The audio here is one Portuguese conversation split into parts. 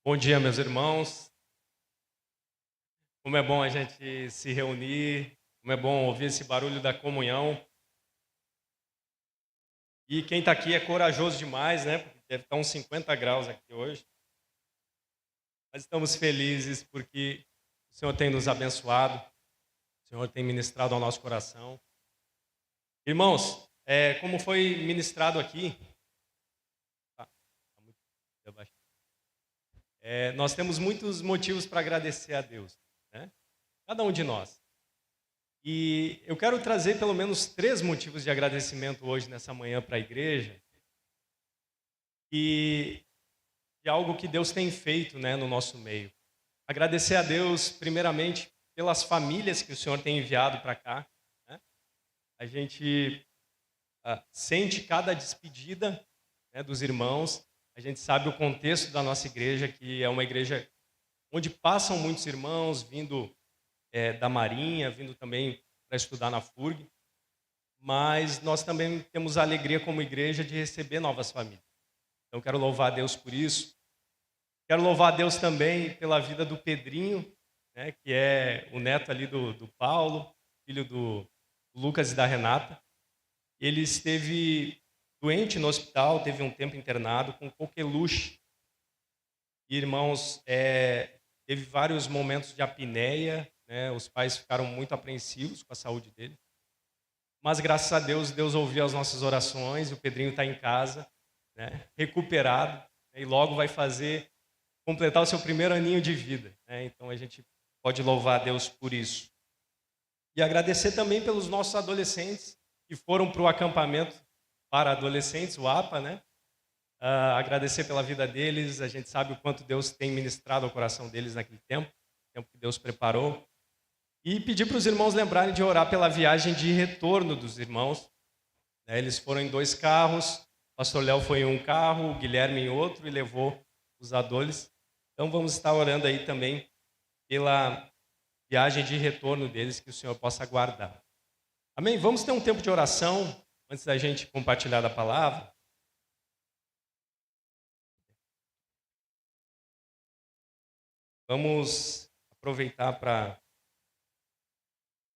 Bom dia, meus irmãos. Como é bom a gente se reunir, como é bom ouvir esse barulho da comunhão. E quem está aqui é corajoso demais, né? Porque deve estar uns 50 graus aqui hoje. Mas estamos felizes porque o Senhor tem nos abençoado, o Senhor tem ministrado ao nosso coração. Irmãos, como foi ministrado aqui, tá, tá muito abaixo. Nós temos muitos motivos para agradecer a Deus, né? Cada um de nós. E eu quero trazer pelo menos 3 motivos de agradecimento hoje, nessa manhã, para a igreja, e de algo que Deus tem feito, né, no nosso meio. Agradecer a Deus, primeiramente, pelas famílias que o Senhor tem enviado para cá, né? A gente sente cada despedida, né, dos irmãos, a gente sabe o contexto da nossa igreja, que é uma igreja onde passam muitos irmãos vindo da Marinha, vindo também para estudar na FURG, mas nós também temos a alegria como igreja de receber novas famílias. Então, quero louvar a Deus por isso. Quero louvar a Deus também pela vida do Pedrinho, né, que é o neto ali do Paulo, filho do Lucas e da Renata. Ele esteve doente no hospital, teve um tempo internado com coqueluche. E, irmãos, teve vários momentos de apneia, né, os pais ficaram muito apreensivos com a saúde dele. Mas, graças a Deus, Deus ouviu as nossas orações e o Pedrinho está em casa, né, recuperado, né, e logo vai completar o seu primeiro aninho de vida, né? Então, a gente pode louvar a Deus por isso. E agradecer também pelos nossos adolescentes que foram para o acampamento para adolescentes, o APA, né? Agradecer pela vida deles, a gente sabe o quanto Deus tem ministrado ao coração deles naquele tempo que Deus preparou. E pedir para os irmãos lembrarem de orar pela viagem de retorno dos irmãos, né? Eles foram em 2 carros, o pastor Léo foi em um carro, o Guilherme em outro e levou os adolescentes. Então vamos estar orando aí também pela viagem de retorno deles, que o Senhor possa guardar. Amém? Vamos ter um tempo de oração antes da gente compartilhar da palavra. Vamos aproveitar para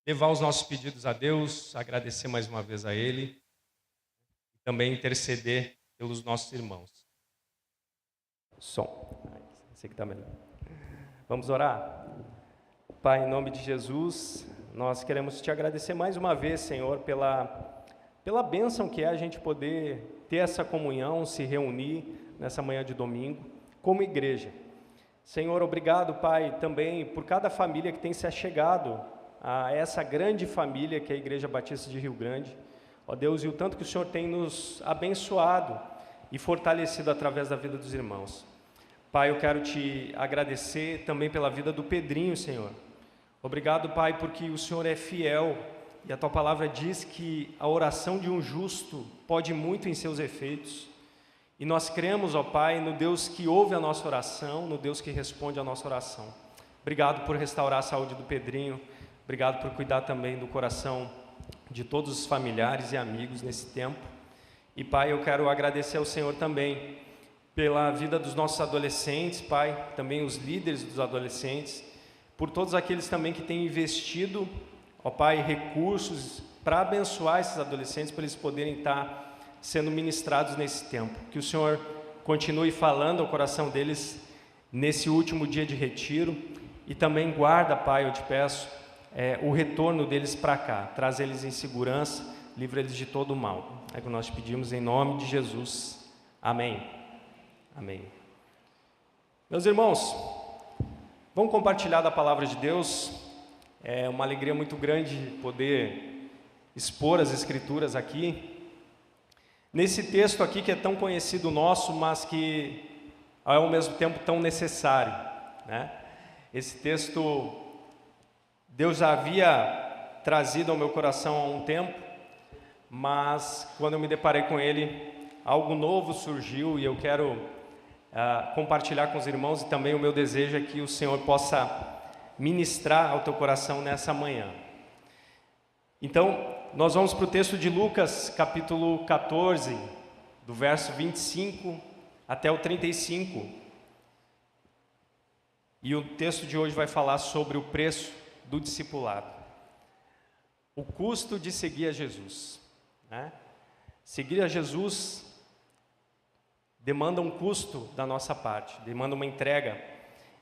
levar os nossos pedidos a Deus, agradecer mais uma vez a Ele e também interceder pelos nossos irmãos. Som. Esse aqui está melhor. Vamos orar? Pai, em nome de Jesus, nós queremos te agradecer mais uma vez, Senhor, pela bênção que é a gente poder ter essa comunhão, se reunir nessa manhã de domingo, como igreja. Senhor, obrigado, Pai, também por cada família que tem se achegado a essa grande família que é a Igreja Batista de Rio Grande. Ó Deus, e o tanto que o Senhor tem nos abençoado e fortalecido através da vida dos irmãos. Pai, eu quero te agradecer também pela vida do Pedrinho, Senhor. Obrigado, Pai, porque o Senhor é fiel e a Tua palavra diz que a oração de um justo pode muito em seus efeitos. E nós cremos, ó Pai, no Deus que ouve a nossa oração, no Deus que responde a nossa oração. Obrigado por restaurar a saúde do Pedrinho, obrigado por cuidar também do coração de todos os familiares e amigos nesse tempo. E Pai, eu quero agradecer ao Senhor também pela vida dos nossos adolescentes, Pai, também os líderes dos adolescentes, por todos aqueles também que têm investido, ó Pai, recursos para abençoar esses adolescentes, para eles poderem estar sendo ministrados nesse tempo. Que o Senhor continue falando ao coração deles nesse último dia de retiro e também guarda, Pai, eu te peço, o retorno deles para cá, traz eles em segurança, livra eles de todo o mal. É o que nós pedimos em nome de Jesus. Amém. Amém. Meus irmãos, vamos compartilhar da palavra de Deus. É uma alegria muito grande poder expor as Escrituras aqui. Nesse texto aqui que é tão conhecido nosso, mas que ao mesmo tempo tão necessário, né? Esse texto Deus já havia trazido ao meu coração há um tempo, mas quando eu me deparei com ele, algo novo surgiu e eu quero compartilhar com os irmãos, e também o meu desejo é que o Senhor possa ministrar ao teu coração nessa manhã. Então, nós vamos para o texto de Lucas, capítulo 14, do verso 25 até o 35. E o texto de hoje vai falar sobre o preço do discipulado. O custo de seguir a Jesus, né? Seguir a Jesus demanda um custo da nossa parte, demanda uma entrega.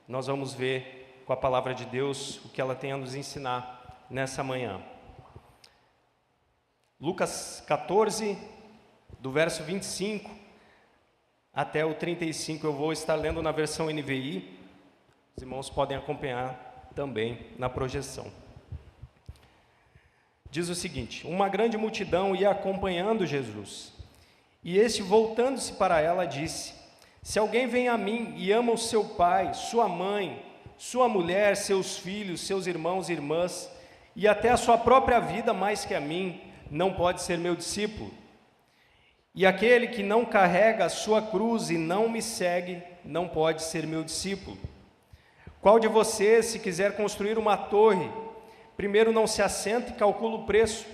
Nós vamos ver com a palavra de Deus o que ela tem a nos ensinar nessa manhã. Lucas 14, do verso 25 até o 35, eu vou estar lendo na versão NVI. Os irmãos podem acompanhar também na projeção. Diz o seguinte: uma grande multidão ia acompanhando Jesus, e este, voltando-se para ela, disse: se alguém vem a mim e ama o seu pai, sua mãe, sua mulher, seus filhos, seus irmãos e irmãs, e até a sua própria vida mais que a mim, não pode ser meu discípulo. E aquele que não carrega a sua cruz e não me segue, não pode ser meu discípulo. Qual de vocês, se quiser construir uma torre, primeiro não se assenta e calcula o preço,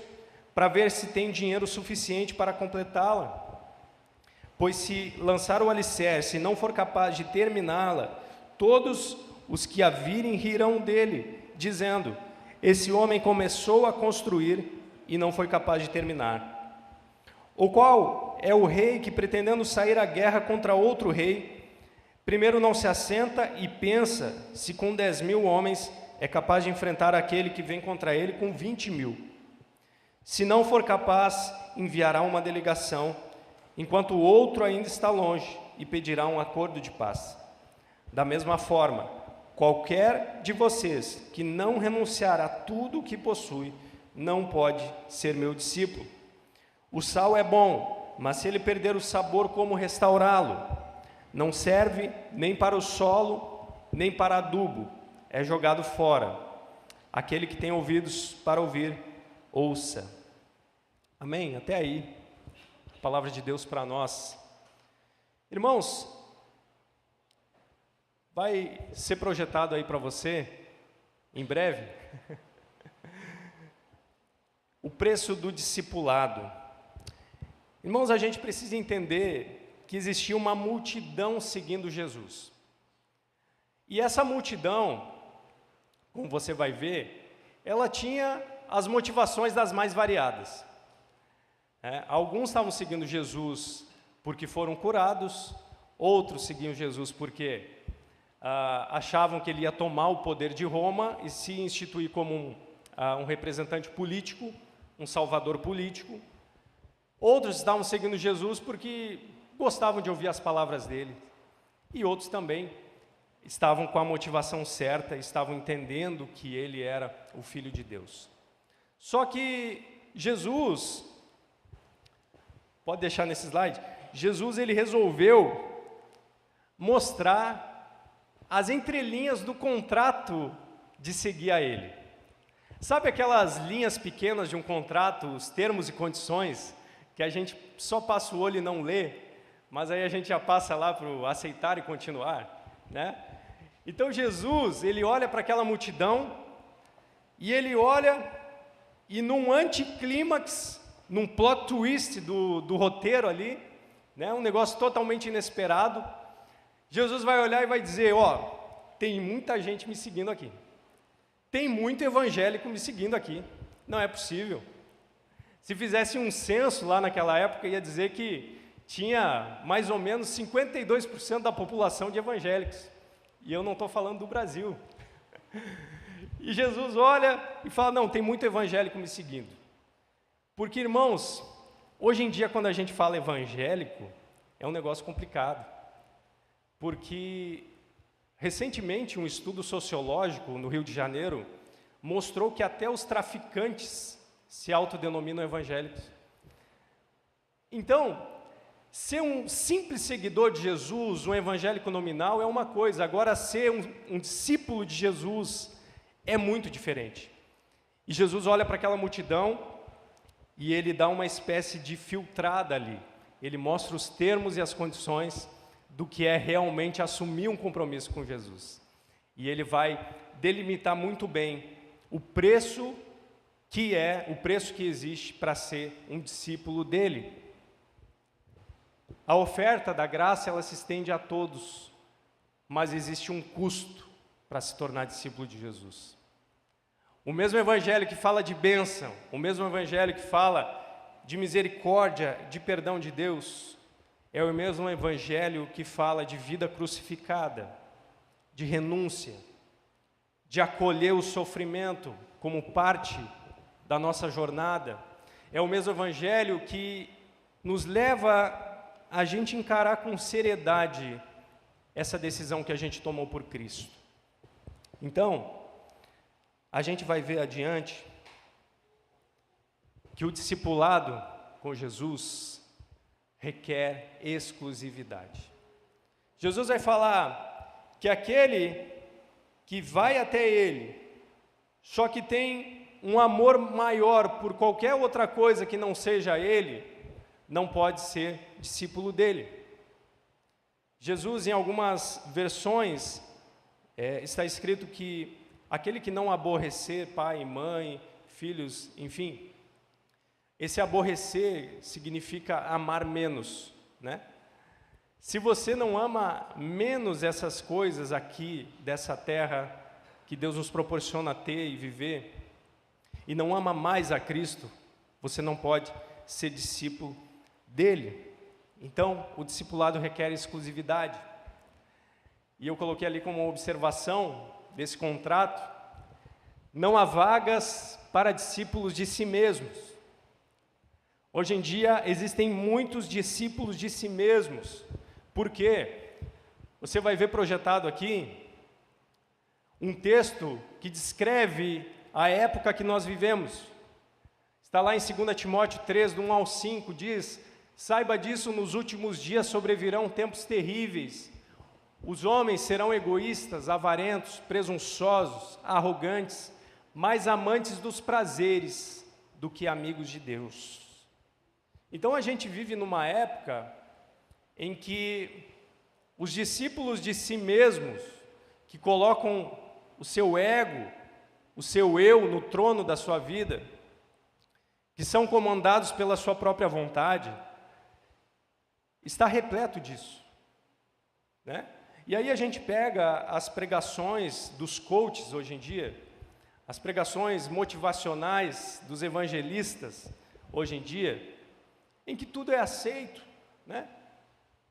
para ver se tem dinheiro suficiente para completá-la? Pois se lançar o alicerce e não for capaz de terminá-la, todos os que a virem rirão dele, dizendo: esse homem começou a construir e não foi capaz de terminar. Ou qual é o rei que, pretendendo sair à guerra contra outro rei, primeiro não se assenta e pensa se com 10.000 homens é capaz de enfrentar aquele que vem contra ele com 20.000. Se não for capaz, enviará uma delegação, enquanto o outro ainda está longe, e pedirá um acordo de paz. Da mesma forma, qualquer de vocês que não renunciar a tudo o que possui, não pode ser meu discípulo. O sal é bom, mas se ele perder o sabor, como restaurá-lo? Não serve nem para o solo, nem para adubo, é jogado fora. Aquele que tem ouvidos para ouvir, ouça. Amém? Até aí, a palavra de Deus para nós. Irmãos, vai ser projetado aí para você, em breve, o preço do discipulado. Irmãos, a gente precisa entender que existia uma multidão seguindo Jesus. E essa multidão, como você vai ver, ela tinha as motivações das mais variadas. Alguns estavam seguindo Jesus porque foram curados, outros seguiam Jesus porque achavam que ele ia tomar o poder de Roma e se instituir como um representante político, um salvador político. Outros estavam seguindo Jesus porque gostavam de ouvir as palavras dele. E outros também estavam com a motivação certa, estavam entendendo que ele era o Filho de Deus. Só que Jesus, pode deixar nesse slide, Jesus ele resolveu mostrar as entrelinhas do contrato de seguir a ele. Sabe aquelas linhas pequenas de um contrato, os termos e condições, que a gente só passa o olho e não lê, mas aí a gente já passa lá para o aceitar e continuar, né? Então Jesus, ele olha para aquela multidão, e ele olha, e num anticlímax, num plot twist do roteiro ali, né, um negócio totalmente inesperado, Jesus vai olhar e vai dizer: tem muita gente me seguindo aqui, tem muito evangélico me seguindo aqui, não é possível. Se fizesse um censo lá naquela época, ia dizer que tinha mais ou menos 52% da população de evangélicos. E eu não estou falando do Brasil. E Jesus olha e fala: não, tem muito evangélico me seguindo. Porque, irmãos, hoje em dia, quando a gente fala evangélico, é um negócio complicado. Porque, recentemente, um estudo sociológico no Rio de Janeiro mostrou que até os traficantes se autodenominam evangélicos. Então, ser um simples seguidor de Jesus, um evangélico nominal, é uma coisa. Agora, ser um discípulo de Jesus é muito diferente. E Jesus olha para aquela multidão e ele dá uma espécie de filtrada ali. Ele mostra os termos e as condições do que é realmente assumir um compromisso com Jesus. E ele vai delimitar muito bem o preço que existe para ser um discípulo dele. A oferta da graça, ela se estende a todos, mas existe um custo. para se tornar discípulo de Jesus. O mesmo evangelho que fala de bênção, o mesmo evangelho que fala de misericórdia, de perdão de Deus, é o mesmo evangelho que fala de vida crucificada, de renúncia, de acolher o sofrimento como parte da nossa jornada. É o mesmo evangelho que nos leva a gente encarar com seriedade essa decisão que a gente tomou por Cristo. Então, a gente vai ver adiante que o discipulado com Jesus requer exclusividade. Jesus vai falar que aquele que vai até Ele, só que tem um amor maior por qualquer outra coisa que não seja Ele, não pode ser discípulo dele. Jesus, em algumas versões, está escrito que aquele que não aborrecer pai, mãe, filhos, enfim, esse aborrecer significa amar menos, né? Se você não ama menos essas coisas aqui, dessa terra, que Deus nos proporciona ter e viver, e não ama mais a Cristo, você não pode ser discípulo dele. Então, o discipulado requer exclusividade. E eu coloquei ali como observação desse contrato: não há vagas para discípulos de si mesmos. Hoje em dia existem muitos discípulos de si mesmos. Por quê? Você vai ver projetado aqui um texto que descreve a época que nós vivemos. Está lá em 2 Timóteo 3, do 1 ao 5, diz: saiba disso, nos últimos dias sobrevirão tempos terríveis. Os homens serão egoístas, avarentos, presunçosos, arrogantes, mais amantes dos prazeres do que amigos de Deus. Então a gente vive numa época em que os discípulos de si mesmos, que colocam o seu ego, o seu eu no trono da sua vida, que são comandados pela sua própria vontade, está repleto disso, né? E aí a gente pega as pregações dos coaches hoje em dia, as pregações motivacionais dos evangelistas hoje em dia, em que tudo é aceito, né?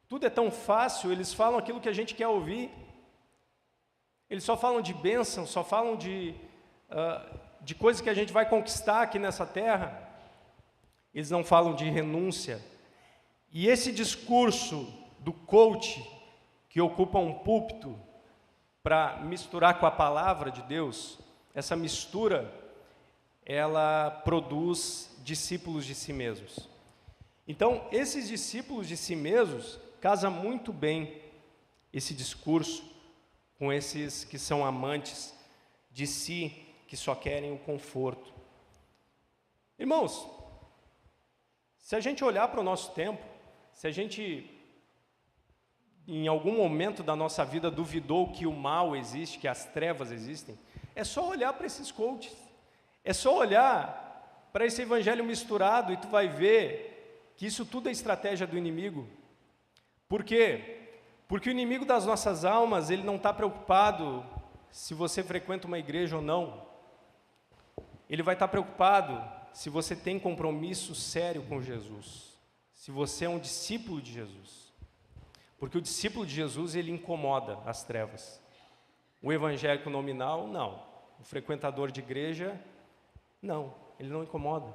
Tudo é tão fácil, eles falam aquilo que a gente quer ouvir, eles só falam de bênção, só falam de coisas que a gente vai conquistar aqui nessa terra, eles não falam de renúncia. E esse discurso do coach, que ocupa um púlpito para misturar com a palavra de Deus, essa mistura, ela produz discípulos de si mesmos. Então, esses discípulos de si mesmos, casa muito bem esse discurso com esses que são amantes de si, que só querem o conforto. Irmãos, se a gente olhar para o nosso tempo, se a gente, em algum momento da nossa vida, duvidou que o mal existe, que as trevas existem, é só olhar para esses coaches, é só olhar para esse evangelho misturado e tu vai ver que isso tudo é estratégia do inimigo. Por quê? Porque o inimigo das nossas almas, ele não está preocupado se você frequenta uma igreja ou não. Ele vai estar preocupado se você tem compromisso sério com Jesus, se você é um discípulo de Jesus. Porque o discípulo de Jesus, ele incomoda as trevas. O evangélico nominal, não. O frequentador de igreja, não. Ele não incomoda.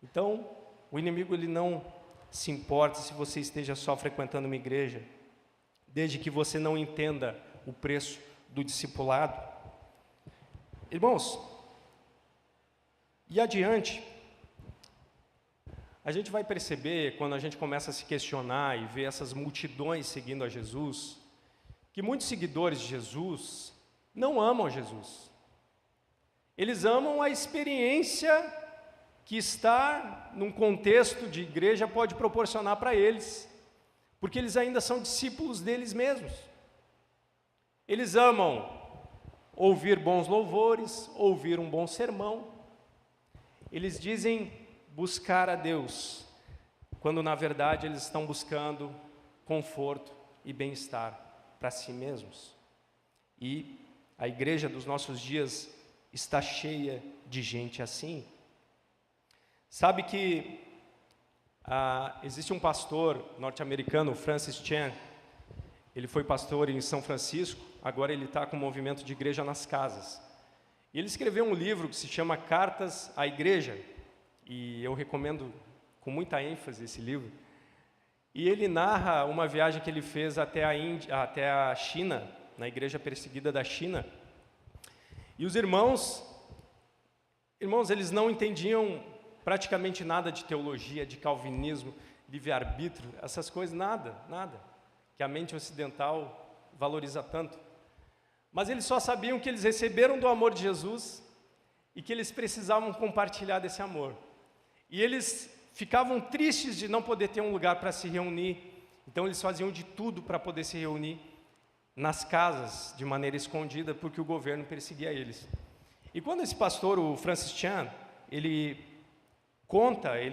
Então, o inimigo, ele não se importa se você esteja só frequentando uma igreja, desde que você não entenda o preço do discipulado. Irmãos, e adiante, a gente vai perceber, quando a gente começa a se questionar e ver essas multidões seguindo a Jesus, que muitos seguidores de Jesus não amam Jesus. Eles amam a experiência que estar num contexto de igreja pode proporcionar para eles, porque eles ainda são discípulos deles mesmos. Eles amam ouvir bons louvores, ouvir um bom sermão. Eles dizem buscar a Deus, quando na verdade eles estão buscando conforto e bem-estar para si mesmos. E a igreja dos nossos dias está cheia de gente assim. Sabe que existe um pastor norte-americano, Francis Chan. Ele foi pastor em São Francisco, agora ele está com o movimento de igreja nas casas. E ele escreveu um livro que se chama Cartas à Igreja, e eu recomendo com muita ênfase esse livro. E ele narra uma viagem que ele fez até a China, na igreja perseguida da China. E os irmãos, eles não entendiam praticamente nada de teologia, de calvinismo, livre-arbítrio, essas coisas, nada, que a mente ocidental valoriza tanto. Mas eles só sabiam que eles receberam do amor de Jesus e que eles precisavam compartilhar desse amor. E eles ficavam tristes de não poder ter um lugar para se reunir, então eles faziam de tudo para poder se reunir nas casas, de maneira escondida, porque o governo perseguia eles. E quando esse pastor, o Francis Chan, ele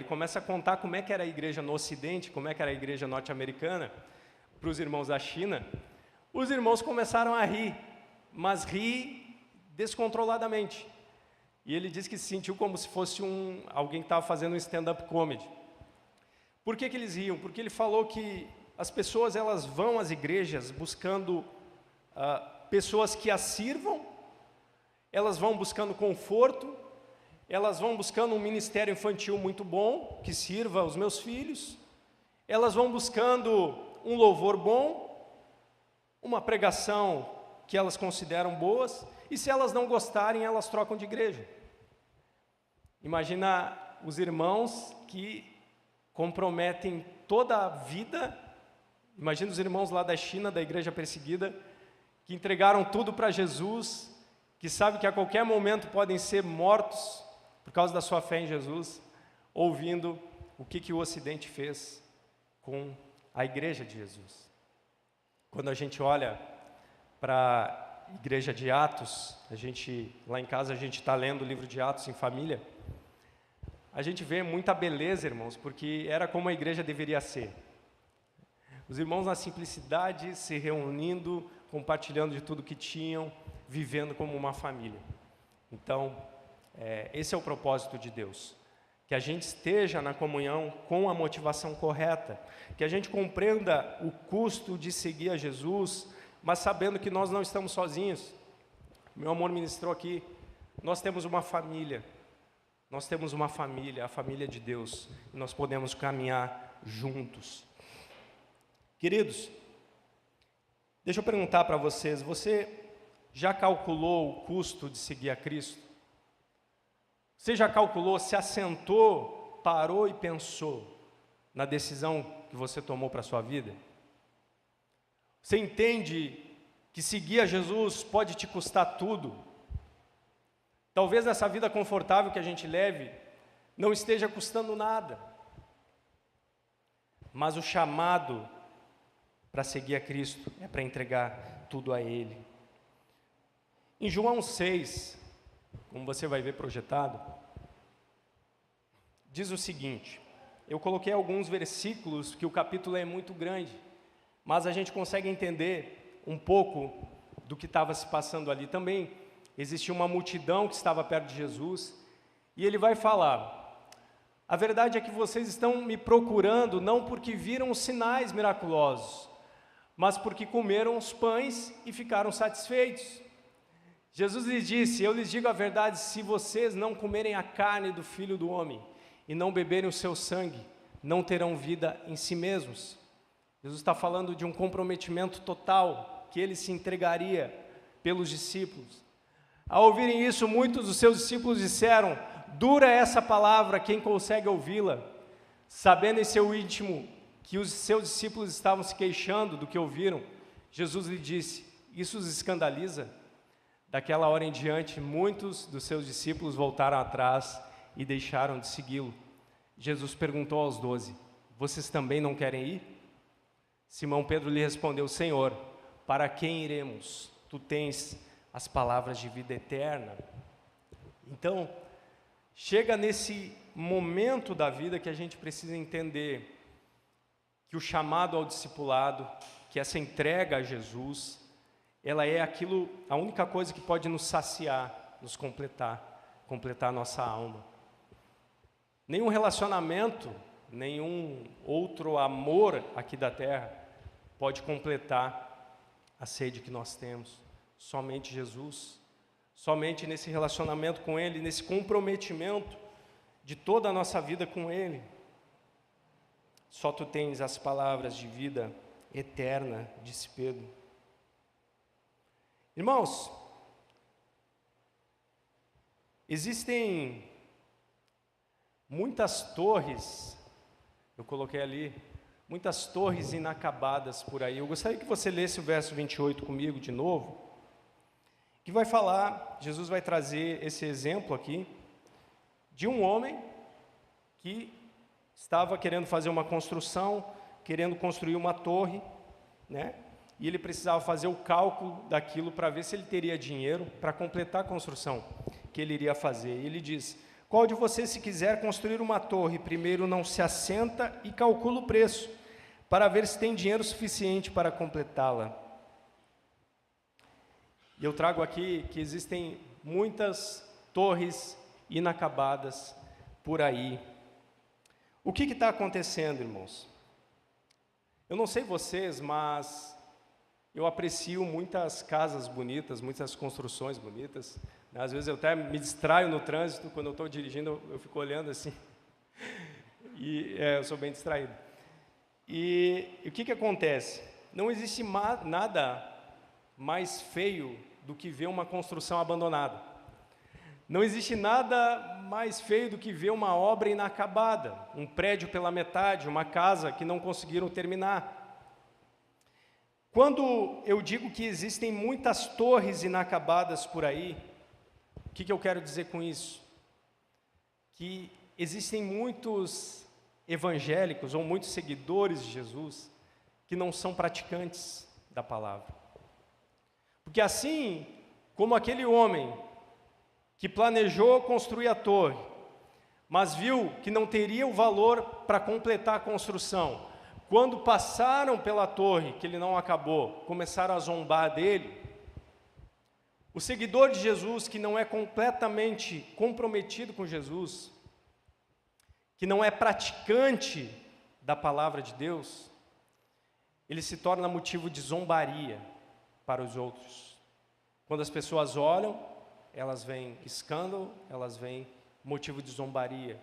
começa a contar como é que era a igreja no Ocidente, como é que era a igreja norte-americana, para os irmãos da China, os irmãos começaram a rir, mas rir descontroladamente. E ele disse que se sentiu como se fosse alguém que estava fazendo um stand-up comedy. Por que eles riam? Porque ele falou que as pessoas elas vão às igrejas buscando pessoas que as sirvam, elas vão buscando conforto, elas vão buscando um ministério infantil muito bom, que sirva os meus filhos, elas vão buscando um louvor bom, uma pregação que elas consideram boas, e se elas não gostarem, elas trocam de igreja. Imagina os irmãos que comprometem toda a vida, imagina os irmãos lá da China, da igreja perseguida, que entregaram tudo para Jesus, que sabem que a qualquer momento podem ser mortos por causa da sua fé em Jesus, ouvindo o que o Ocidente fez com a igreja de Jesus. Quando a gente olha para a igreja de Atos, lá em casa a gente está lendo o livro de Atos em família, a gente vê muita beleza, irmãos, porque era como a igreja deveria ser. Os irmãos na simplicidade, se reunindo, compartilhando de tudo que tinham, vivendo como uma família. Então, esse é o propósito de Deus. Que a gente esteja na comunhão com a motivação correta, que a gente compreenda o custo de seguir a Jesus, mas sabendo que nós não estamos sozinhos. Meu amor ministrou aqui, nós temos uma família, a família de Deus, e nós podemos caminhar juntos. Queridos, deixa eu perguntar para vocês, você já calculou o custo de seguir a Cristo? Você já calculou, se assentou, parou e pensou na decisão que você tomou para a sua vida? Você entende que seguir a Jesus pode te custar tudo? Talvez nessa vida confortável que a gente leve, não esteja custando nada. Mas o chamado para seguir a Cristo é para entregar tudo a Ele. Em João 6, como você vai ver projetado, diz o seguinte, eu coloquei alguns versículos, que o capítulo é muito grande, mas a gente consegue entender um pouco do que estava se passando ali. Também existia uma multidão que estava perto de Jesus, e ele vai falar, a verdade é que vocês estão me procurando não porque viram os sinais miraculosos, mas porque comeram os pães e ficaram satisfeitos. Jesus lhes disse, eu lhes digo a verdade, se vocês não comerem a carne do Filho do Homem e não beberem o seu sangue, não terão vida em si mesmos. Jesus está falando de um comprometimento total, que ele se entregaria pelos discípulos. Ao ouvirem isso, muitos dos seus discípulos disseram, dura essa palavra, quem consegue ouvi-la? Sabendo em seu íntimo que os seus discípulos estavam se queixando do que ouviram, Jesus lhe disse, isso os escandaliza? Daquela hora em diante, muitos dos seus discípulos voltaram atrás e deixaram de segui-lo. Jesus perguntou aos 12, vocês também não querem ir? Simão Pedro lhe respondeu, Senhor, para quem iremos? Tu tens as palavras de vida eterna. Então, chega nesse momento da vida que a gente precisa entender que o chamado ao discipulado, que essa entrega a Jesus, ela é aquilo, a única coisa que pode nos saciar, nos completar a nossa alma. Nenhum relacionamento, nenhum outro amor aqui da terra pode completar a sede que nós temos. Somente Jesus, somente nesse relacionamento com Ele, nesse comprometimento de toda a nossa vida com Ele. Só tu tens as palavras de vida eterna, disse Pedro. Irmãos, existem muitas torres, eu coloquei ali, muitas torres inacabadas por aí. Eu gostaria que você lesse o verso 28 comigo de novo, que vai falar, Jesus vai trazer esse exemplo aqui, de um homem que estava querendo fazer uma construção, querendo construir uma torre, né? E ele precisava fazer o cálculo daquilo para ver se ele teria dinheiro para completar a construção que ele iria fazer. E ele diz: qual de vocês, se quiser construir uma torre, primeiro não se assenta e calcula o preço, para ver se tem dinheiro suficiente para completá-la? E eu trago aqui que existem muitas torres inacabadas por aí. O que está acontecendo, irmãos? Eu não sei vocês, mas eu aprecio muitas casas bonitas, muitas construções bonitas. Às vezes eu até me distraio no trânsito, quando eu estou dirigindo, eu fico olhando assim. E eu sou bem distraído. E o que acontece? Não existe nada mais feio do que ver uma construção abandonada. Não existe nada mais feio do que ver uma obra inacabada, um prédio pela metade, uma casa que não conseguiram terminar. Quando eu digo que existem muitas torres inacabadas por aí, o que eu quero dizer com isso? Que existem muitos evangélicos ou muitos seguidores de Jesus que não são praticantes da palavra. Porque assim como aquele homem que planejou construir a torre, mas viu que não teria o valor para completar a construção, quando passaram pela torre, que ele não acabou, começaram a zombar dele, o seguidor de Jesus, que não é completamente comprometido com Jesus, que não é praticante da palavra de Deus, ele se torna motivo de zombaria para os outros. Quando as pessoas olham, elas veem escândalo, elas veem motivo de zombaria.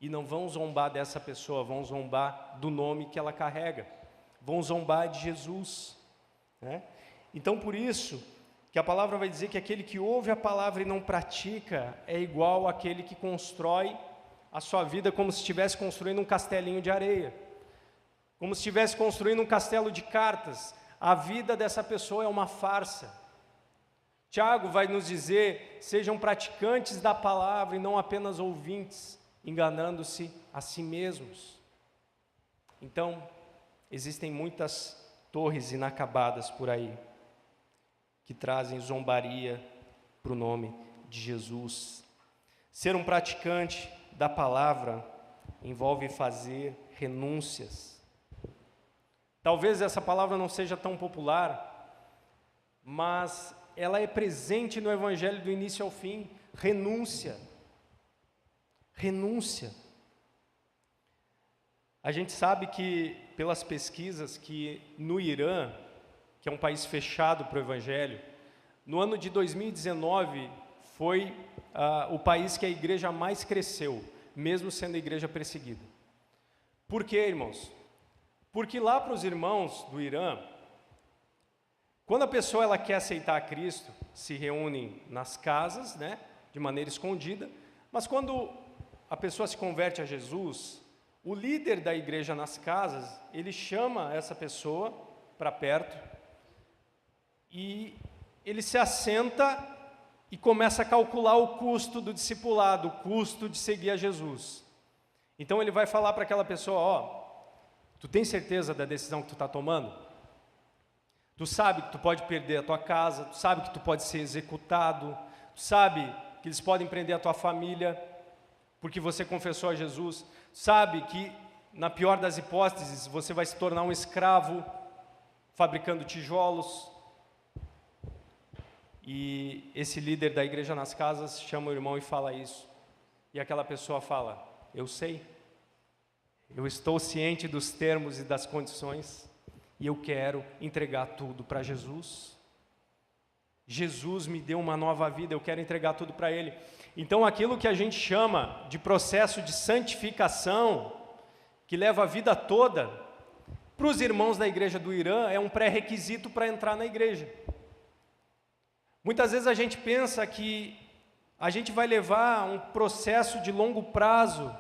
E não vão zombar dessa pessoa, vão zombar do nome que ela carrega. Vão zombar de Jesus, né? Então, por isso, que a palavra vai dizer que aquele que ouve a palavra e não pratica é igual àquele que constrói a sua vida como se estivesse construindo um castelinho de areia. Como se estivesse construindo um castelo de cartas. A vida dessa pessoa é uma farsa. Tiago vai nos dizer: sejam praticantes da palavra e não apenas ouvintes, enganando-se a si mesmos. Então, existem muitas torres inacabadas por aí, que trazem zombaria para o nome de Jesus. Ser um praticante da palavra envolve fazer renúncias. Talvez essa palavra não seja tão popular, mas ela é presente no Evangelho do início ao fim. Renúncia. Renúncia. A gente sabe que, pelas pesquisas, que no Irã, que é um país fechado para o Evangelho, no ano de 2019 foi o país que a igreja mais cresceu, mesmo sendo a igreja perseguida. Por quê, irmãos? Porque lá para os irmãos do Irã, quando a pessoa ela quer aceitar a Cristo, se reúnem nas casas, né, de maneira escondida, mas quando a pessoa se converte a Jesus, o líder da igreja nas casas, ele chama essa pessoa para perto e ele se assenta e começa a calcular o custo do discipulado, o custo de seguir a Jesus. Então ele vai falar para aquela pessoa: ó, tu tem certeza da decisão que tu está tomando? Tu sabe que tu pode perder a tua casa, tu sabe que tu pode ser executado, tu sabe que eles podem prender a tua família porque você confessou a Jesus, sabe que, na pior das hipóteses, você vai se tornar um escravo fabricando tijolos. e esse líder da igreja nas casas chama o irmão e fala isso. E aquela pessoa fala: eu sei, eu estou ciente dos termos e das condições, e eu quero entregar tudo para Jesus. Jesus me deu uma nova vida, eu quero entregar tudo para Ele. Então aquilo que a gente chama de processo de santificação, que leva a vida toda, para os irmãos da igreja do Irã é um pré-requisito para entrar na igreja. Muitas vezes a gente pensa que a gente vai levar um processo de longo prazo,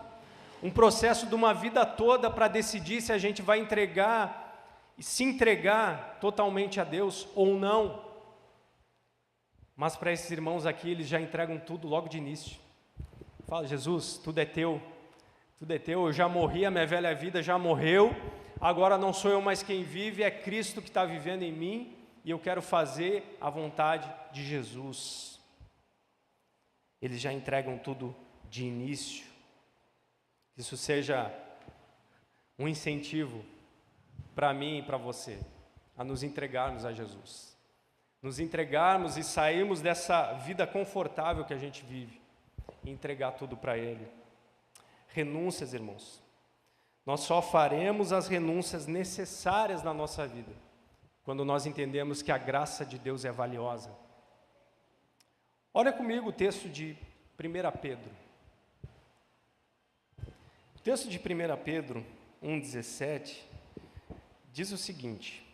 um processo de uma vida toda para decidir se a gente vai entregar e se entregar totalmente a Deus ou não. Mas para esses irmãos aqui, eles já entregam tudo logo de início. Fala: Jesus, tudo é teu, eu já morri, a minha velha vida já morreu, agora não sou eu mais quem vive, é Cristo que está vivendo em mim, e eu quero fazer a vontade de Jesus. Eles já entregam tudo de início. Isso seja um incentivo para mim e para você, a nos entregarmos a Jesus. Nos entregarmos e sairmos dessa vida confortável que a gente vive, e entregar tudo para Ele. Renúncias, irmãos. Nós só faremos as renúncias necessárias na nossa vida, quando nós entendemos que a graça de Deus é valiosa. Olha comigo o texto de 1 Pedro. O texto de 1 Pedro 1,17 diz o seguinte: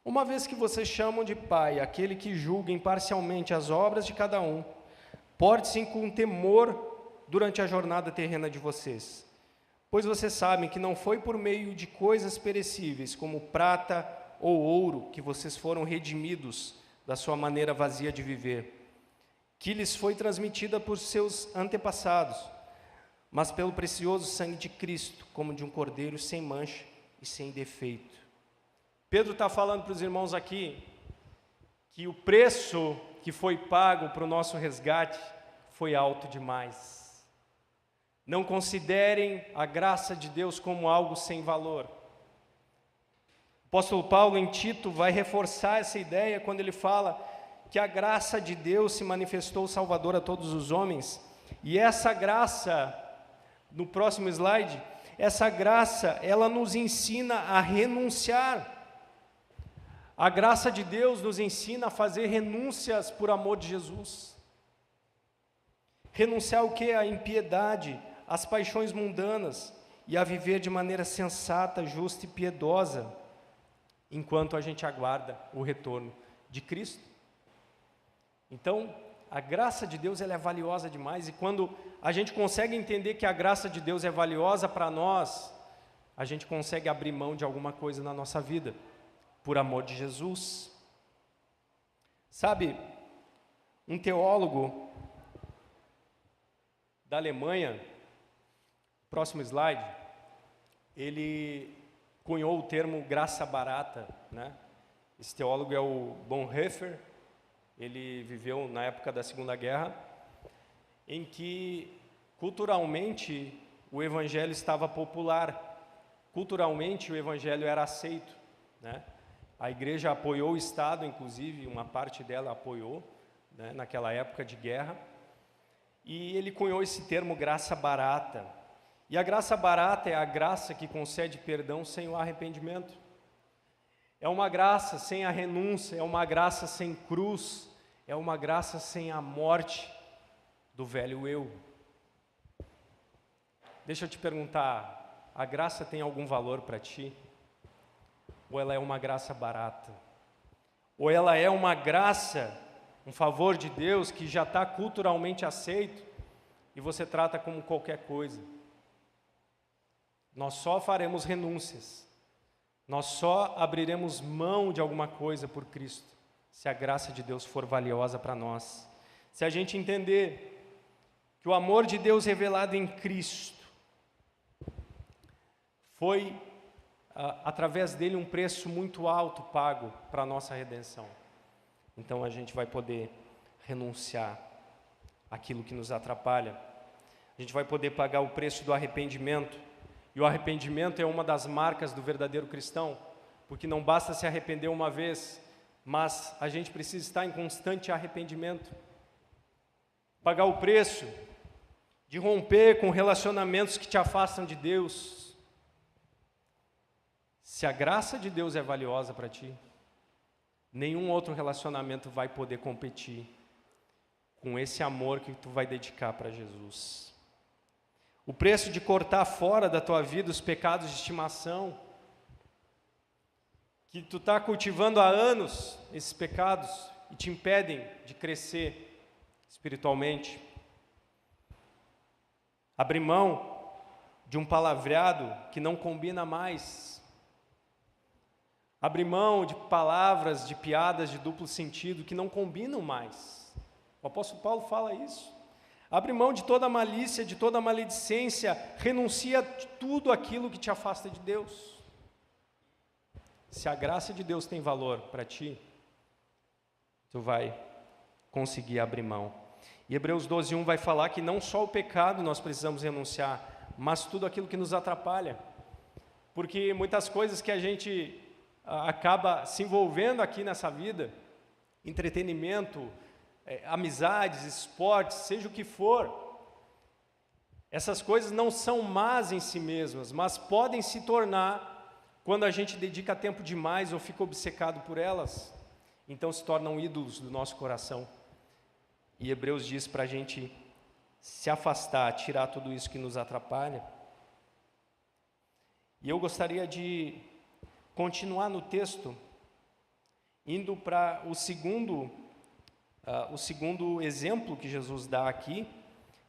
uma vez que vocês chamam de Pai aquele que julga imparcialmente as obras de cada um, porte-se com temor durante a jornada terrena de vocês, pois vocês sabem que não foi por meio de coisas perecíveis, como prata ou ouro, que vocês foram redimidos da sua maneira vazia de viver, que lhes foi transmitida por seus antepassados, mas pelo precioso sangue de Cristo, como de um cordeiro sem mancha e sem defeito. Pedro está falando para os irmãos aqui que o preço que foi pago para o nosso resgate foi alto demais. Não considerem a graça de Deus como algo sem valor. O apóstolo Paulo em Tito vai reforçar essa ideia quando ele fala que a graça de Deus se manifestou salvador a todos os homens, e essa graça, no próximo slide, essa graça, ela nos ensina a renunciar. A graça de Deus nos ensina a fazer renúncias por amor de Jesus. Renunciar o quê? A impiedade, às paixões mundanas, e a viver de maneira sensata, justa e piedosa, enquanto a gente aguarda o retorno de Cristo. Então, a graça de Deus, ela é valiosa demais, e quando a gente consegue entender que a graça de Deus é valiosa para nós, a gente consegue abrir mão de alguma coisa na nossa vida, por amor de Jesus. Sabe, um teólogo da Alemanha, próximo slide, ele cunhou o termo graça barata, né? Esse teólogo é o Bonhoeffer. Ele viveu na época da Segunda Guerra, em que culturalmente o evangelho estava popular, culturalmente o evangelho era aceito, né? A igreja apoiou o Estado, inclusive, uma parte dela apoiou, né, naquela época de guerra, e ele cunhou esse termo graça barata. E a graça barata é a graça que concede perdão sem o arrependimento. É uma graça sem a renúncia, é uma graça sem cruz, é uma graça sem a morte do velho eu. Deixa eu te perguntar, a graça tem algum valor para ti? Ou ela é uma graça barata? Ou ela é uma graça, um favor de Deus que já está culturalmente aceito e você trata como qualquer coisa? Nós só faremos renúncias, nós só abriremos mão de alguma coisa por Cristo, se a graça de Deus for valiosa para nós. Se a gente entender que o amor de Deus revelado em Cristo foi através dele um preço muito alto pago para a nossa redenção, então a gente vai poder renunciar àquilo que nos atrapalha, a gente vai poder pagar o preço do arrependimento. E o arrependimento é uma das marcas do verdadeiro cristão, porque não basta se arrepender uma vez, mas a gente precisa estar em constante arrependimento, pagar o preço de romper com relacionamentos que te afastam de Deus. Se a graça de Deus é valiosa para ti, nenhum outro relacionamento vai poder competir com esse amor que tu vai dedicar para Jesus. O preço de cortar fora da tua vida os pecados de estimação, que tu está cultivando há anos, esses pecados, e te impedem de crescer espiritualmente. Abrir mão de um palavreado que não combina mais. Abrir mão de palavras, de piadas de duplo sentido que não combinam mais. O apóstolo Paulo fala isso. Abre mão de toda malícia, de toda maledicência, renuncia a tudo aquilo que te afasta de Deus. Se a graça de Deus tem valor para ti, tu vai conseguir abrir mão. E Hebreus 12:1 vai falar que não só o pecado nós precisamos renunciar, mas tudo aquilo que nos atrapalha. Porque muitas coisas que a gente acaba se envolvendo aqui nessa vida, entretenimento, amizades, esportes, seja o que for, essas coisas não são más em si mesmas, mas podem se tornar, quando a gente dedica tempo demais ou fica obcecado por elas, então se tornam ídolos do nosso coração. E Hebreus diz para a gente se afastar, tirar tudo isso que nos atrapalha. E eu gostaria de continuar no texto, indo para o segundo exemplo que Jesus dá aqui,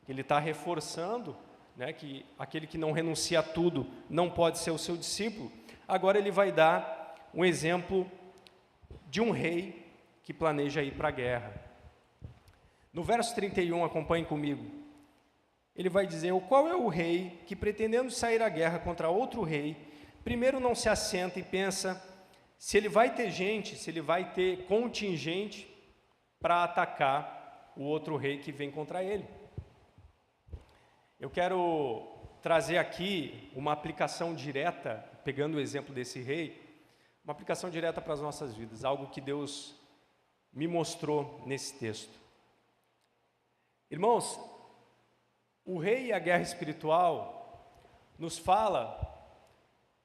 que ele está reforçando, né, que aquele que não renuncia a tudo não pode ser o seu discípulo. Agora ele vai dar um exemplo de um rei que planeja ir para a guerra. No verso 31, acompanhe comigo. Ele vai dizer: qual é o rei que, pretendendo sair à guerra contra outro rei, primeiro não se assenta e pensa se ele vai ter gente, se ele vai ter contingente para atacar o outro rei que vem contra ele? Eu quero trazer aqui uma aplicação direta, pegando o exemplo desse rei, uma aplicação direta para as nossas vidas, algo que Deus me mostrou nesse texto. Irmãos, o rei e a guerra espiritual nos fala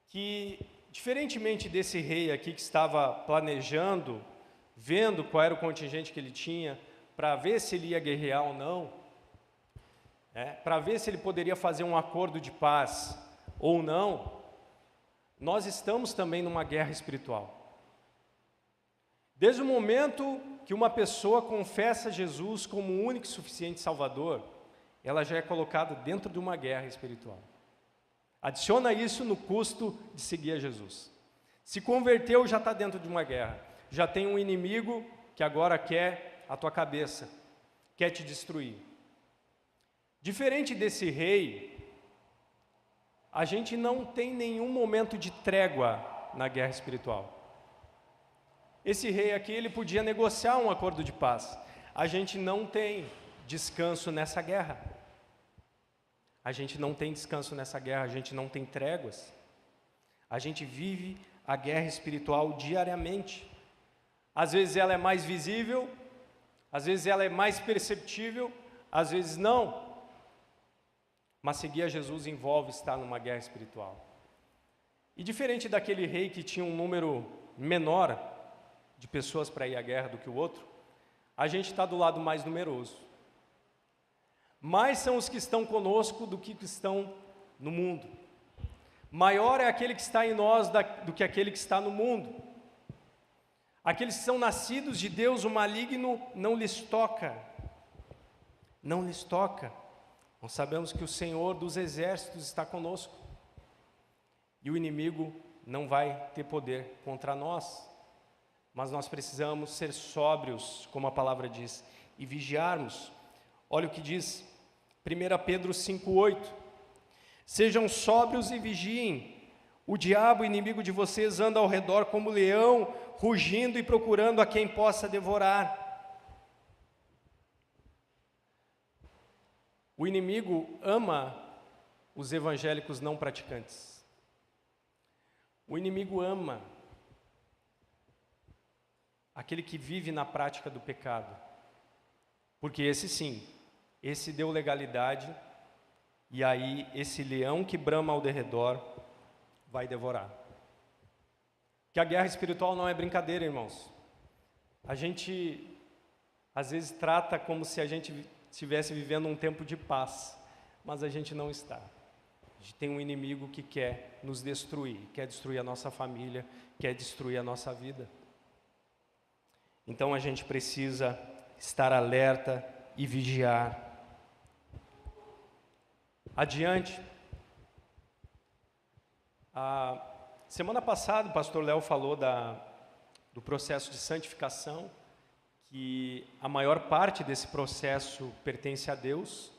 que, diferentemente desse rei aqui que estava planejando, vendo qual era o contingente que ele tinha, para ver se ele ia guerrear ou não, para ver se ele poderia fazer um acordo de paz ou não, nós estamos também numa guerra espiritual. Desde o momento que uma pessoa confessa Jesus como o único e suficiente Salvador, ela já é colocada dentro de uma guerra espiritual. Adiciona isso no custo de seguir a Jesus. Se converteu, já está dentro de uma guerra. Já tem um inimigo que agora quer a tua cabeça, quer te destruir. Diferente desse rei, a gente não tem nenhum momento de trégua na guerra espiritual. Esse rei aqui, ele podia negociar um acordo de paz. A gente não tem descanso nessa guerra. A gente não tem descanso nessa guerra, a gente não tem tréguas. A gente vive a guerra espiritual diariamente. Às vezes ela é mais visível, às vezes ela é mais perceptível, às vezes não. Mas seguir a Jesus envolve estar numa guerra espiritual. E diferente daquele rei que tinha um número menor de pessoas para ir à guerra do que o outro, a gente está do lado mais numeroso. Mais são os que estão conosco do que estão no mundo. Maior é aquele que está em nós do que aquele que está no mundo. Aqueles que são nascidos de Deus, o maligno não lhes toca. Não lhes toca. Nós sabemos que o Senhor dos exércitos está conosco. E o inimigo não vai ter poder contra nós. Mas nós precisamos ser sóbrios, como a palavra diz, e vigiarmos. Olha o que diz 1 Pedro 5,8. Sejam sóbrios e vigiem. O diabo, inimigo de vocês, anda ao redor como leão, rugindo e procurando a quem possa devorar. O inimigo ama os evangélicos não praticantes. O inimigo ama. aquele que vive na prática do pecado. Porque esse sim, esse deu legalidade, e aí esse leão que brama ao derredor vai devorar. Que a guerra espiritual não é brincadeira, irmãos. A gente, às vezes, trata como se a gente estivesse vivendo um tempo de paz, mas a gente não está. A gente tem um inimigo que quer nos destruir, quer destruir a nossa família, quer destruir a nossa vida. Então a gente precisa estar alerta e vigiar. Adiante. A semana passada o pastor Léo falou do processo de santificação, que a maior parte desse processo pertence a Deus,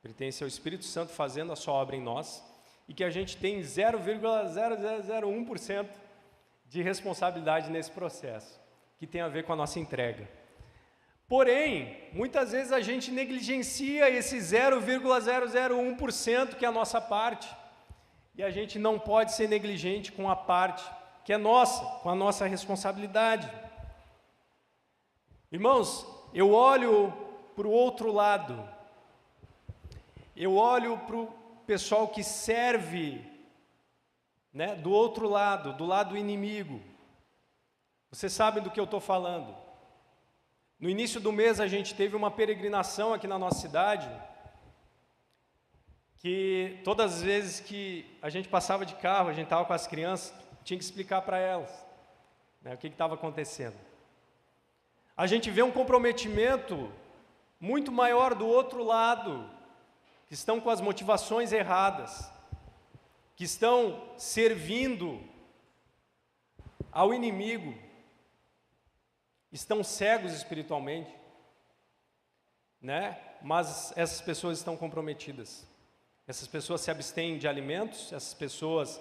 pertence ao Espírito Santo fazendo a sua obra em nós, e que a gente tem 0,0001% de responsabilidade nesse processo, que tem a ver com a nossa entrega. Porém, muitas vezes a gente negligencia esse 0,001% que é a nossa parte, e a gente não pode ser negligente com a parte que é nossa, com a nossa responsabilidade. Irmãos, eu olho para o outro lado, eu olho para o pessoal que serve, né, do outro lado, do lado inimigo. Vocês sabem do que eu estou falando. No início do mês a gente teve uma peregrinação aqui na nossa cidade, que todas as vezes que a gente passava de carro, a gente estava com as crianças, tinha que explicar para elas, né, o que estava acontecendo. A gente vê um comprometimento muito maior do outro lado, que estão com as motivações erradas, que estão servindo ao inimigo, estão cegos espiritualmente, né? Mas essas pessoas estão comprometidas. Essas pessoas se abstêm de alimentos, essas pessoas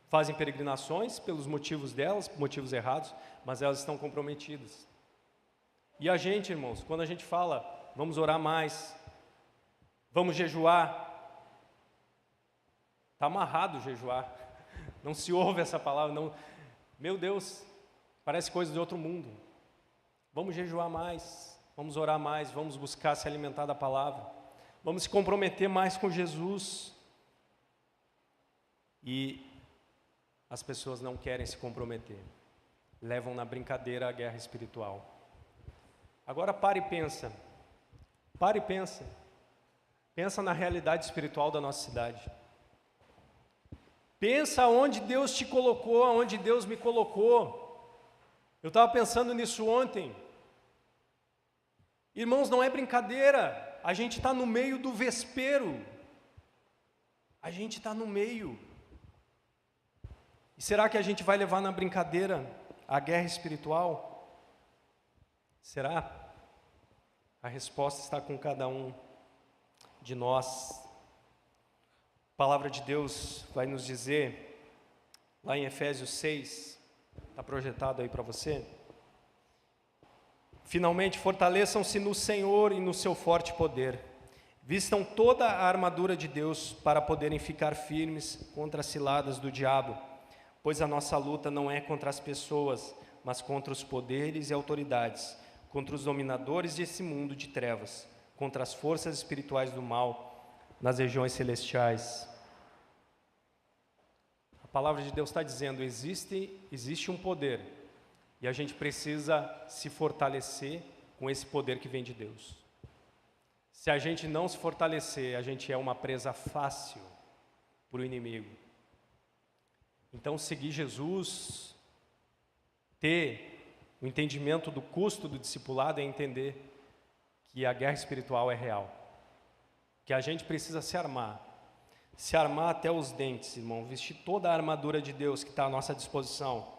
fazem peregrinações pelos motivos delas, motivos errados, mas elas estão comprometidas. E a gente, irmãos, quando a gente fala, vamos orar mais, vamos jejuar, está amarrado jejuar, não se ouve essa palavra, não. Meu Deus, parece coisa de outro mundo. Vamos jejuar mais, vamos orar mais, vamos buscar se alimentar da palavra, vamos se comprometer mais com Jesus. E as pessoas não querem se comprometer, levam na brincadeira a guerra espiritual. Agora pare e pensa, pensa na realidade espiritual da nossa cidade. Pensa onde Deus te colocou, onde Deus me colocou. Eu estava pensando nisso ontem. Irmãos, não é brincadeira, a gente está no meio do vespeiro. A gente está no meio. E será que a gente vai levar na brincadeira a guerra espiritual? Será? A resposta está com cada um de nós. A palavra de Deus vai nos dizer, lá em Efésios 6, está projetado aí para você. Finalmente, fortaleçam-se no Senhor e no seu forte poder. Vistam toda a armadura de Deus para poderem ficar firmes contra as ciladas do diabo, pois a nossa luta não é contra as pessoas, mas contra os poderes e autoridades, contra os dominadores desse mundo de trevas, contra as forças espirituais do mal nas regiões celestiais. A palavra de Deus está dizendo, existe um poder, e a gente precisa se fortalecer com esse poder que vem de Deus. Se a gente não se fortalecer, a gente é uma presa fácil para o inimigo. Então, seguir Jesus, ter o entendimento do custo do discipulado é entender que a guerra espiritual é real, que a gente precisa se armar até os dentes, irmão, vestir toda a armadura de Deus que está à nossa disposição.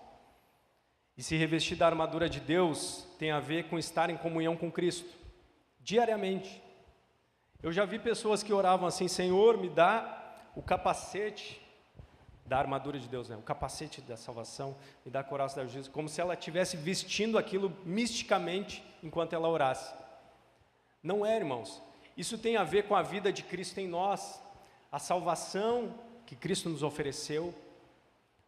E se revestir da armadura de Deus tem a ver com estar em comunhão com Cristo, diariamente. Eu já vi pessoas que oravam assim, Senhor, me dá o capacete da armadura de Deus, né? O capacete da salvação, me dá a couraça da justiça, como se ela estivesse vestindo aquilo misticamente enquanto ela orasse. Não é, irmãos. Isso tem a ver com a vida de Cristo em nós, a salvação que Cristo nos ofereceu.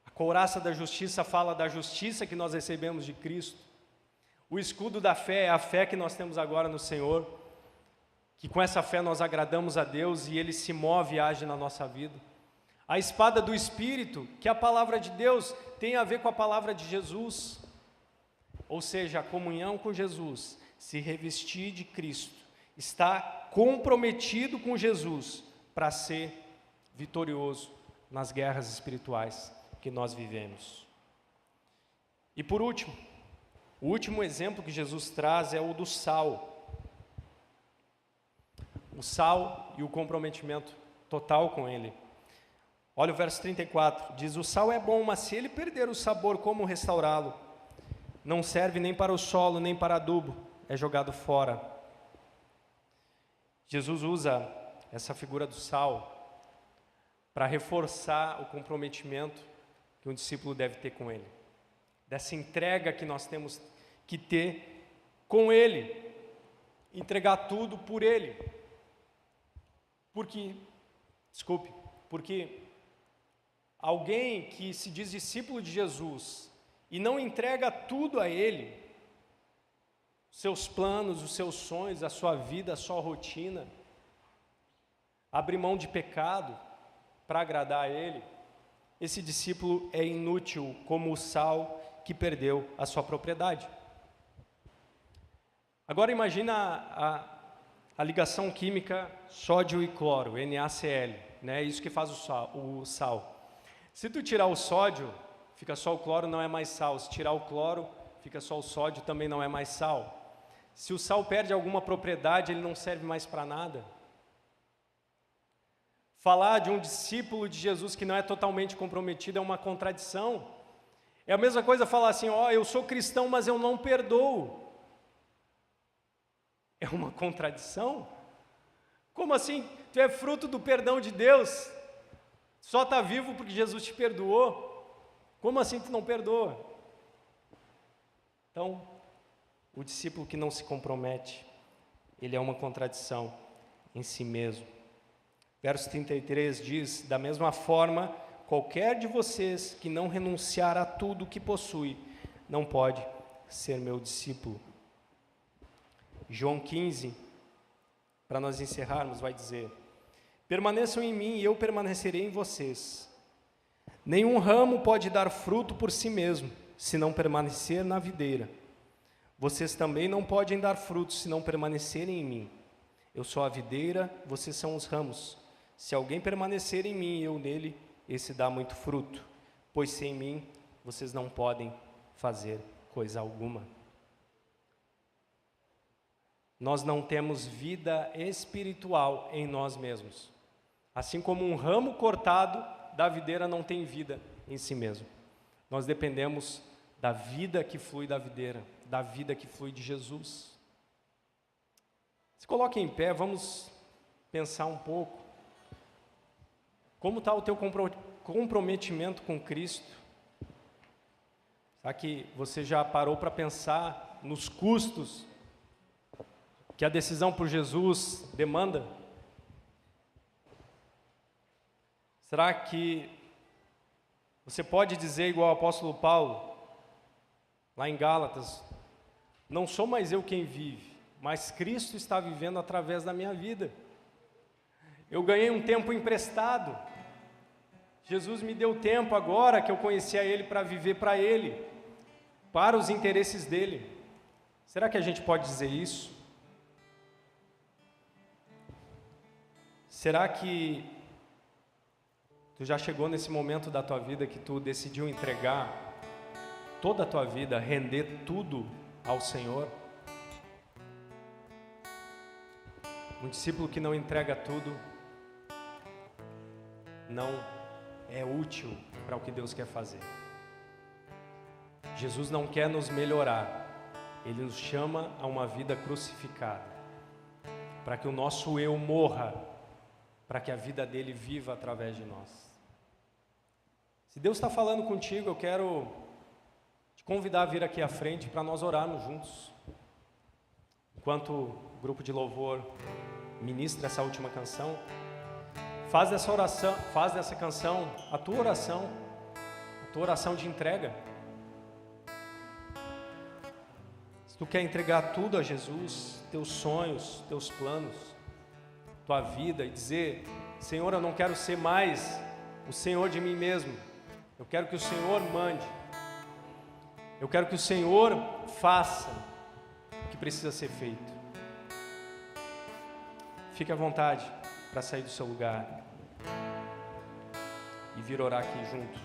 A couraça da justiça fala da justiça que nós recebemos de Cristo. O escudo da fé é a fé que nós temos agora no Senhor, que com essa fé nós agradamos a Deus e Ele se move e age na nossa vida. A espada do Espírito, que é a palavra de Deus, tem a ver com a palavra de Jesus, ou seja, a comunhão com Jesus, se revestir de Cristo, estar comprometido com Jesus para ser vitorioso nas guerras espirituais que nós vivemos. E por último, o último exemplo que Jesus traz é o do sal. O sal e o comprometimento total com ele. Olha o verso 34, diz: o sal é bom, mas se ele perder o sabor, como restaurá-lo? Não serve nem para o solo, nem para adubo, é jogado fora. Jesus usa essa figura do sal para reforçar o comprometimento que um discípulo deve ter com ele, dessa entrega que nós temos que ter com ele, entregar tudo por ele. Porque alguém que se diz discípulo de Jesus e não entrega tudo a ele, seus planos, os seus sonhos, a sua vida, a sua rotina, abre mão de pecado para agradar a ele, esse discípulo é inútil como o sal que perdeu a sua propriedade. Agora imagina a ligação química sódio e cloro, NaCl, né? Isso que faz o sal. Se tu tirar o sódio, fica só o cloro, não é mais sal. Se tirar o cloro, fica só o sódio, também não é mais sal. Se o sal perde alguma propriedade, ele não serve mais para nada. Falar de um discípulo de Jesus que não é totalmente comprometido é uma contradição. É a mesma coisa falar assim: eu sou cristão, mas eu não perdoo. É uma contradição? Como assim? Tu é fruto do perdão de Deus, só está vivo porque Jesus te perdoou? Como assim tu não perdoa? Então, o discípulo que não se compromete, ele é uma contradição em si mesmo. Verso 33 diz: da mesma forma, qualquer de vocês que não renunciar a tudo que possui, não pode ser meu discípulo. João 15, para nós encerrarmos, vai dizer: permaneçam em mim e eu permanecerei em vocês. Nenhum ramo pode dar fruto por si mesmo, se não permanecer na videira. Vocês também não podem dar frutos se não permanecerem em mim. Eu sou a videira, vocês são os ramos. Se alguém permanecer em mim e eu nele, esse dá muito fruto, pois sem mim vocês não podem fazer coisa alguma. Nós não temos vida espiritual em nós mesmos. Assim como um ramo cortado da videira não tem vida em si mesmo. Nós dependemos da vida que flui da videira, da vida que flui de Jesus. Se coloque em pé, vamos pensar um pouco. Como está o teu comprometimento com Cristo? Será que você já parou para pensar nos custos que a decisão por Jesus demanda? Será que você pode dizer igual o apóstolo Paulo, lá em Gálatas: não sou mais eu quem vive, mas Cristo está vivendo através da minha vida. Eu ganhei um tempo emprestado. Jesus me deu tempo agora que eu conheci a Ele para viver para Ele, para os interesses dEle. Será que a gente pode dizer isso? Será que tu já chegou nesse momento da tua vida que tu decidiu entregar toda a tua vida, render tudo ao Senhor? Um discípulo que não entrega tudo não é útil para o que Deus quer fazer. Jesus não quer nos melhorar, Ele nos chama a uma vida crucificada, para que o nosso eu morra, para que a vida dele viva através de nós. Se Deus está falando contigo, eu quero te convidar a vir aqui à frente para nós orarmos juntos. Enquanto o grupo de louvor ministra essa última canção, faz dessa canção a tua oração de entrega. Se tu quer entregar tudo a Jesus, teus sonhos, teus planos, tua vida, e dizer: Senhor, eu não quero ser mais o Senhor de mim mesmo, eu quero que o Senhor mande, eu quero que o Senhor faça o que precisa ser feito. Fique à vontade para sair do seu lugar e vir orar aqui junto.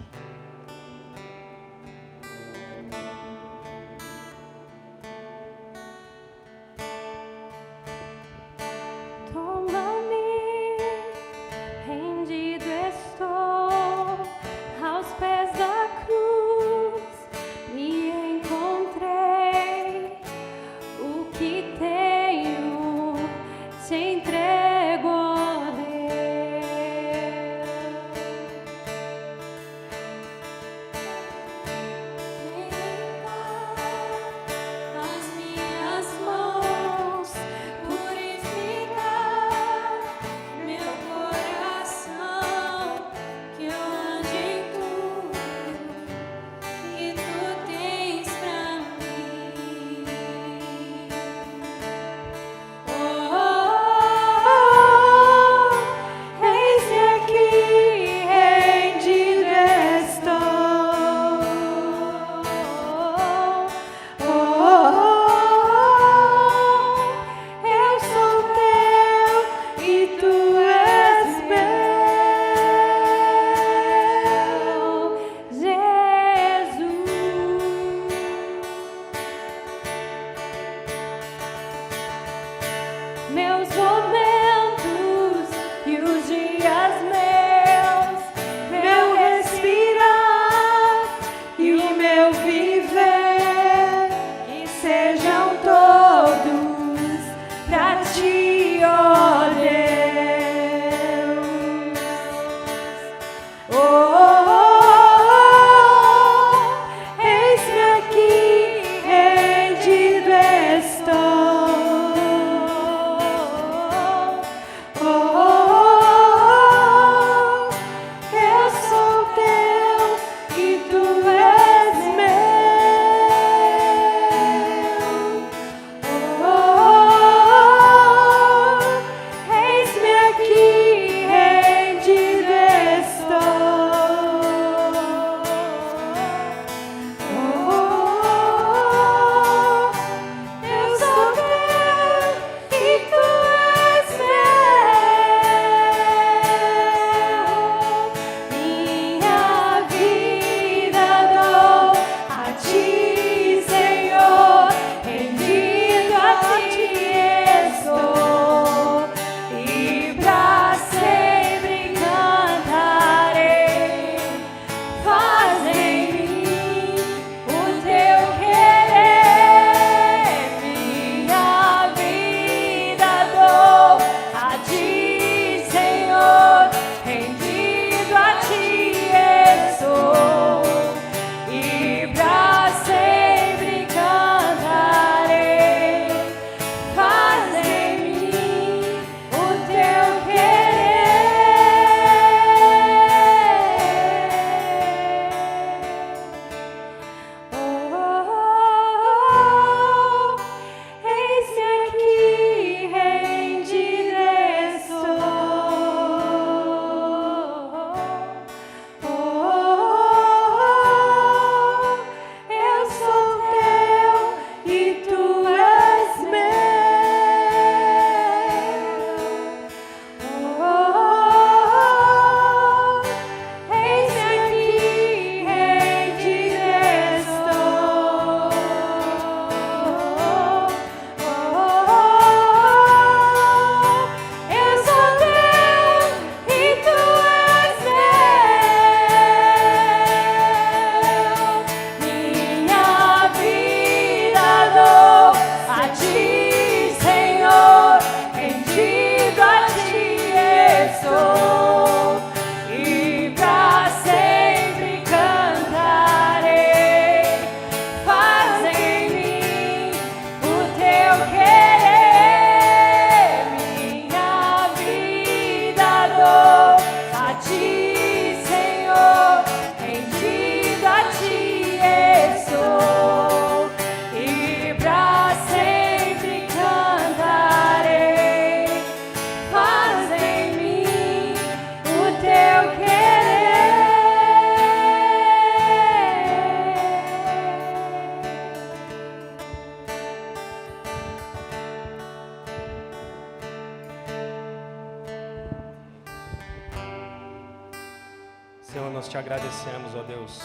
Senhor, nós te agradecemos, ó Deus,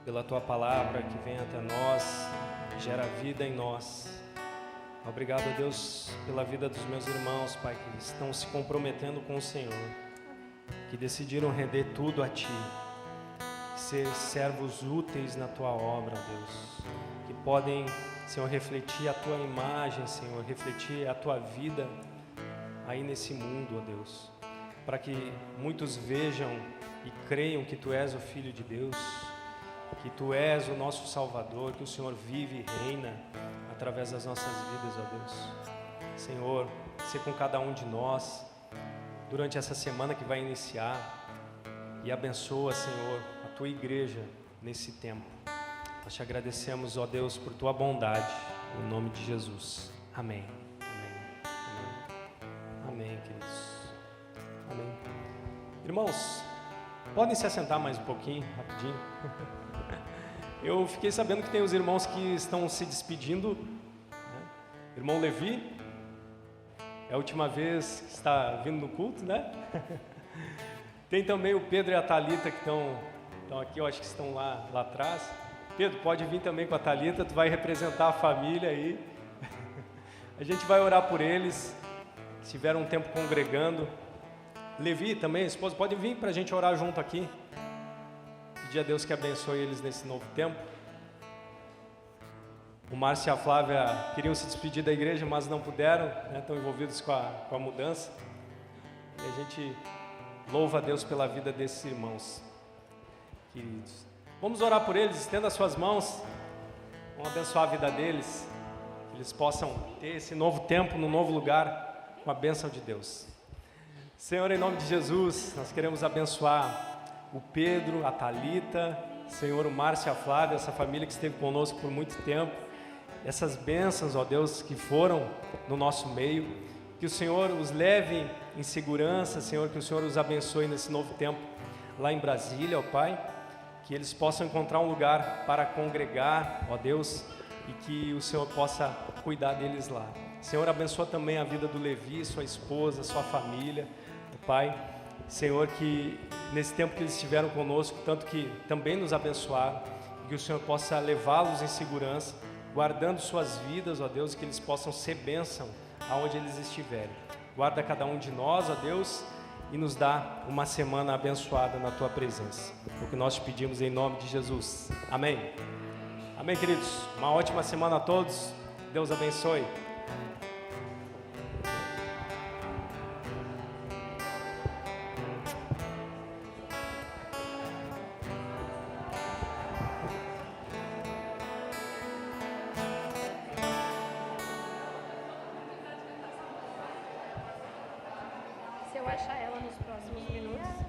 pela tua palavra que vem até nós, gera vida em nós. Obrigado, ó Deus, pela vida dos meus irmãos, Pai, que estão se comprometendo com o Senhor, que decidiram render tudo a Ti, ser servos úteis na Tua obra, ó Deus, que podem, Senhor, refletir a Tua imagem, Senhor, refletir a Tua vida aí nesse mundo, ó Deus, para que muitos vejam e creiam que Tu és o Filho de Deus, que Tu és o nosso Salvador, que o Senhor vive e reina através das nossas vidas, ó Deus. Senhor, ser com cada um de nós durante essa semana que vai iniciar e abençoa, Senhor, a Tua igreja nesse tempo. Nós te agradecemos, ó Deus, por Tua bondade, em nome de Jesus. Amém. Amém, queridos. Amém. Irmãos, podem se assentar mais um pouquinho, rapidinho. Eu fiquei sabendo que tem os irmãos que estão se despedindo, né? Irmão Levi, é a última vez que está vindo no culto, né? Tem também o Pedro e a Thalita que estão aqui, eu acho que estão lá atrás. Pedro, pode vir também com a Thalita, tu vai representar a família aí. A gente vai orar por eles, se tiver um tempo congregando. Levi também, esposa, podem vir para a gente orar junto aqui. Pedir a Deus que abençoe eles nesse novo tempo. O Márcio e a Flávia queriam se despedir da igreja, mas não puderam, né? Estão envolvidos com a mudança. E a gente louva a Deus pela vida desses irmãos queridos. Vamos orar por eles, estenda as suas mãos. Vamos abençoar a vida deles, que eles possam ter esse novo tempo, no novo lugar, com a bênção de Deus. Senhor, em nome de Jesus, nós queremos abençoar o Pedro, a Thalita, Senhor, o Márcio e a Flávia, essa família que esteve conosco por muito tempo, essas bênçãos, ó Deus, que foram no nosso meio, que o Senhor os leve em segurança, Senhor, que o Senhor os abençoe nesse novo tempo lá em Brasília, ó Pai, que eles possam encontrar um lugar para congregar, ó Deus, e que o Senhor possa cuidar deles lá. Senhor, abençoa também a vida do Levi, sua esposa, sua família, ó Pai, Senhor, que nesse tempo que eles estiveram conosco, tanto que também nos abençoaram, que o Senhor possa levá-los em segurança, guardando suas vidas, ó Deus, que eles possam ser bênção aonde eles estiverem. Guarda cada um de nós, ó Deus, e nos dá uma semana abençoada na Tua presença. É o que nós te pedimos em nome de Jesus. Amém. Amém, queridos. Uma ótima semana a todos. Deus abençoe. Se eu achar ela nos próximos minutos.